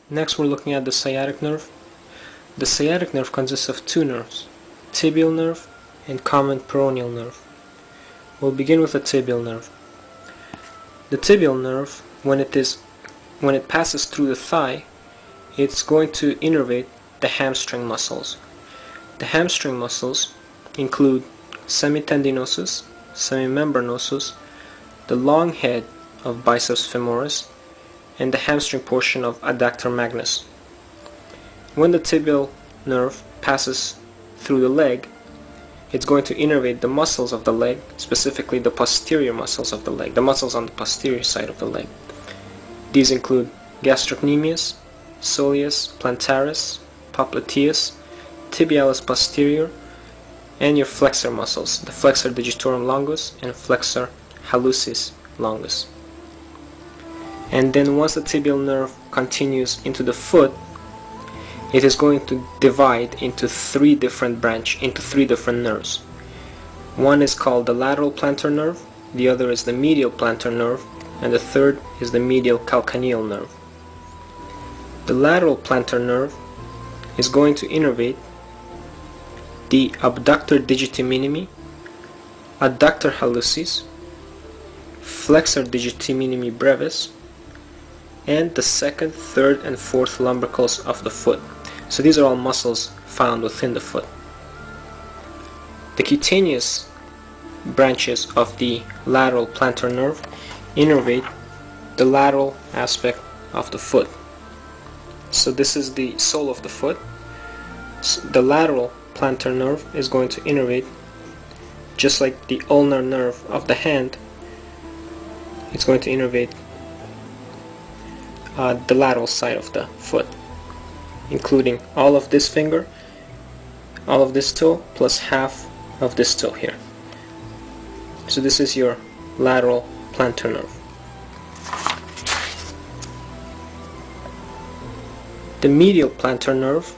Next we're looking at the sciatic nerve. The sciatic nerve consists of two nerves, tibial nerve and common peroneal nerve. We'll begin with the tibial nerve. The tibial nerve, when it passes through the thigh, it's going to innervate the hamstring muscles. The hamstring muscles include semitendinosus, semimembranosus, the long head of biceps femoris, and the hamstring portion of adductor magnus. When the tibial nerve passes through the leg, it's going to innervate the muscles of the leg, specifically the posterior muscles of the leg, the muscles on the posterior side of the leg. These include gastrocnemius, soleus, plantaris, popliteus, tibialis posterior, and your flexor muscles, the flexor digitorum longus and flexor hallucis longus. And then once the tibial nerve continues into the foot, it is going to divide into three different nerves. One is called the lateral plantar nerve, the other is the medial plantar nerve, and the third is the medial calcaneal nerve. The lateral plantar nerve is going to innervate the abductor digiti minimi, adductor hallucis, flexor digiti minimi brevis, and the second, third, and fourth lumbricals of the foot. So these are all muscles found within the foot. The cutaneous branches of the lateral plantar nerve innervate the lateral aspect of the foot. So this is the sole of the foot. So the lateral plantar nerve is going to innervate, just like the ulnar nerve of the hand, it's going to innervate the lateral side of the foot, including all of this finger, all of this toe, plus half of this toe here. So this is your lateral plantar nerve. The medial plantar nerve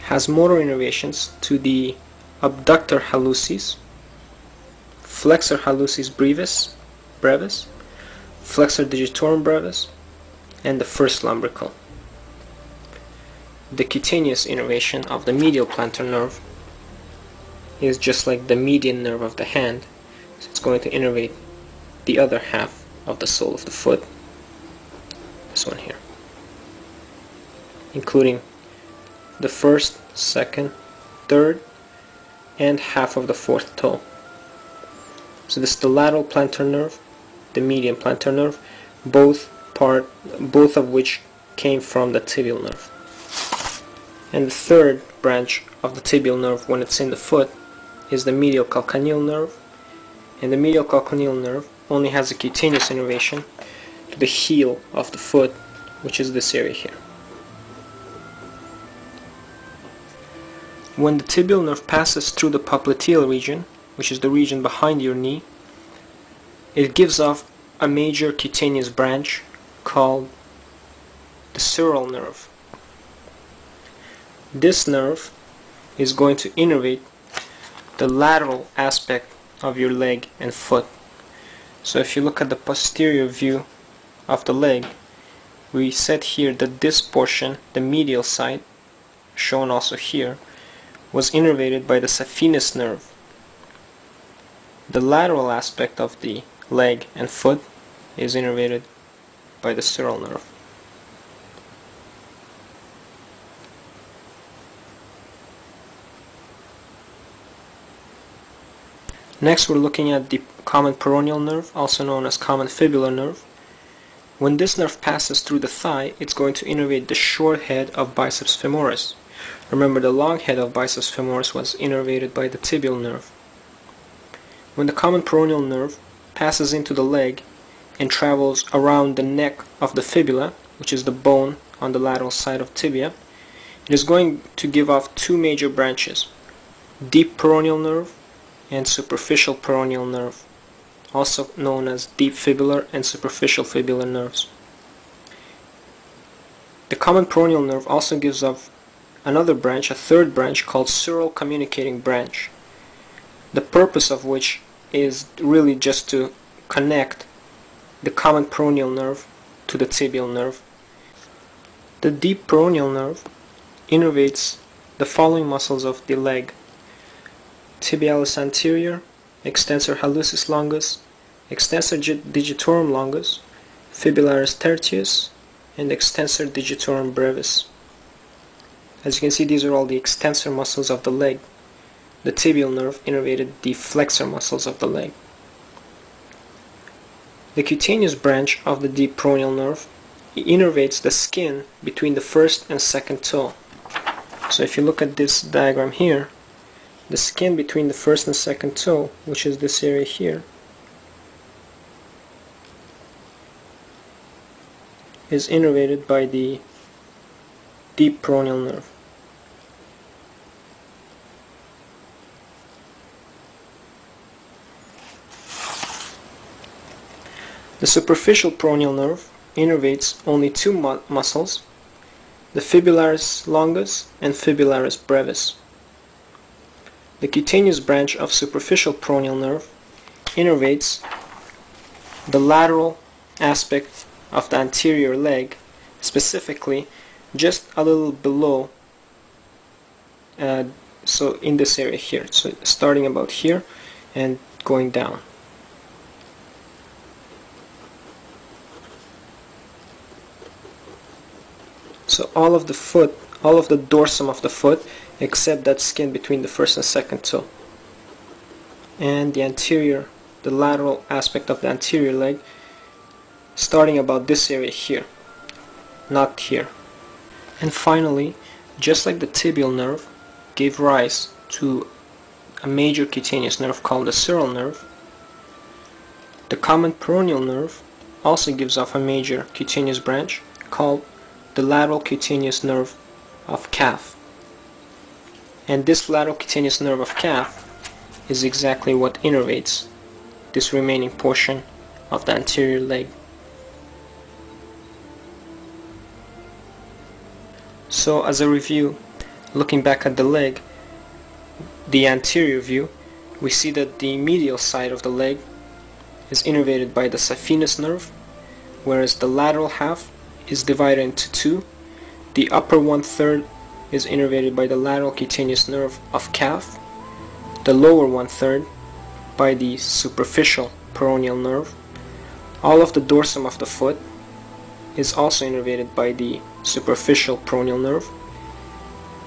has motor innervations to the abductor hallucis, flexor hallucis brevis, flexor digitorum brevis, and the first lumbrical. The cutaneous innervation of the medial plantar nerve is just like the median nerve of the hand, so it's going to innervate the other half of the sole of the foot, this one here, including the first, second, third, and half of the fourth toe. So this is the lateral plantar nerve, the median plantar nerve, both of which came from the tibial nerve. And the third branch of the tibial nerve, when it's in the foot, is the medial calcaneal nerve. And the medial calcaneal nerve only has a cutaneous innervation to the heel of the foot, which is this area here. When the tibial nerve passes through the popliteal region, which is the region behind your knee, it gives off a major cutaneous branch called the sural nerve. This nerve is going to innervate the lateral aspect of your leg and foot. So if you look at the posterior view of the leg, we said here that this portion, the medial side, shown also here, was innervated by the saphenous nerve. The lateral aspect of the leg and foot is innervated by the sural nerve. Next we're looking at the common peroneal nerve, also known as common fibular nerve. When this nerve passes through the thigh, it's going to innervate the short head of biceps femoris. Remember, the long head of biceps femoris was innervated by the tibial nerve. When the common peroneal nerve passes into the leg and travels around the neck of the fibula, which is the bone on the lateral side of tibia, it is going to give off two major branches, deep peroneal nerve and superficial peroneal nerve, also known as deep fibular and superficial fibular nerves. The common peroneal nerve also gives off another branch, a third branch, called sural communicating branch, the purpose of which is really just to connect the common peroneal nerve to the tibial nerve. The deep peroneal nerve innervates the following muscles of the leg: tibialis anterior, extensor hallucis longus, extensor digitorum longus, fibularis tertius, and extensor digitorum brevis. As you can see, these are all the extensor muscles of the leg. The tibial nerve innervated the flexor muscles of the leg. The cutaneous branch of the deep peroneal nerve innervates the skin between the first and second toe. So if you look at this diagram here, the skin between the first and second toe, which is this area here, is innervated by the deep peroneal nerve. The superficial peroneal nerve innervates only two muscles, the fibularis longus and fibularis brevis. The cutaneous branch of superficial peroneal nerve innervates the lateral aspect of the anterior leg, specifically just a little below, so in this area here, so starting about here and going down. So all of the foot, all of the dorsum of the foot, except that skin between the first and second toe, and the anterior, the lateral aspect of the anterior leg, starting about this area here, not here. And finally, just like the tibial nerve gave rise to a major cutaneous nerve called the sural nerve, the common peroneal nerve also gives off a major cutaneous branch called the lateral cutaneous nerve of calf. And this lateral cutaneous nerve of calf is exactly what innervates this remaining portion of the anterior leg. So as a review, looking back at the leg, the anterior view, we see that the medial side of the leg is innervated by the saphenous nerve, whereas the lateral half is divided into two. The upper 1/3 is innervated by the lateral cutaneous nerve of calf, the lower 1/3 by the superficial peroneal nerve. All of the dorsum of the foot is also innervated by the superficial peroneal nerve,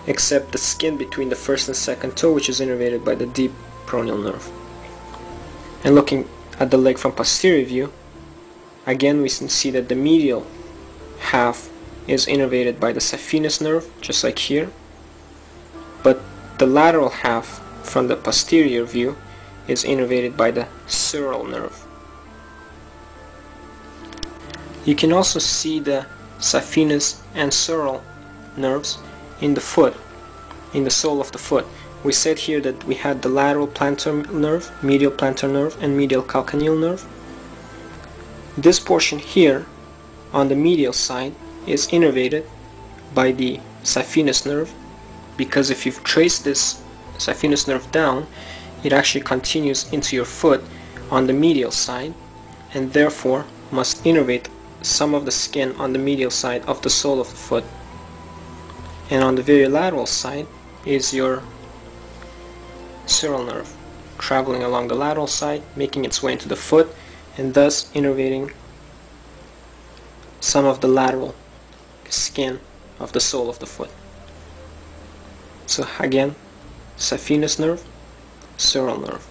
except the skin between the first and second toe, which is innervated by the deep peroneal nerve. And looking at the leg from posterior view, again we can see that the medial half is innervated by the saphenous nerve, just like here, but the lateral half from the posterior view is innervated by the sural nerve. You can also see the saphenous and sural nerves in the foot, in the sole of the foot. We said here that we had the lateral plantar nerve, medial plantar nerve, and medial calcaneal nerve. This portion here on the medial side is innervated by the saphenous nerve, because if you trace this saphenous nerve down, it actually continues into your foot on the medial side, and therefore must innervate some of the skin on the medial side of the sole of the foot. And on the very lateral side is your sural nerve, traveling along the lateral side, making its way into the foot, and thus innervating some of the lateral skin of the sole of the foot. So again, saphenous nerve, sural nerve.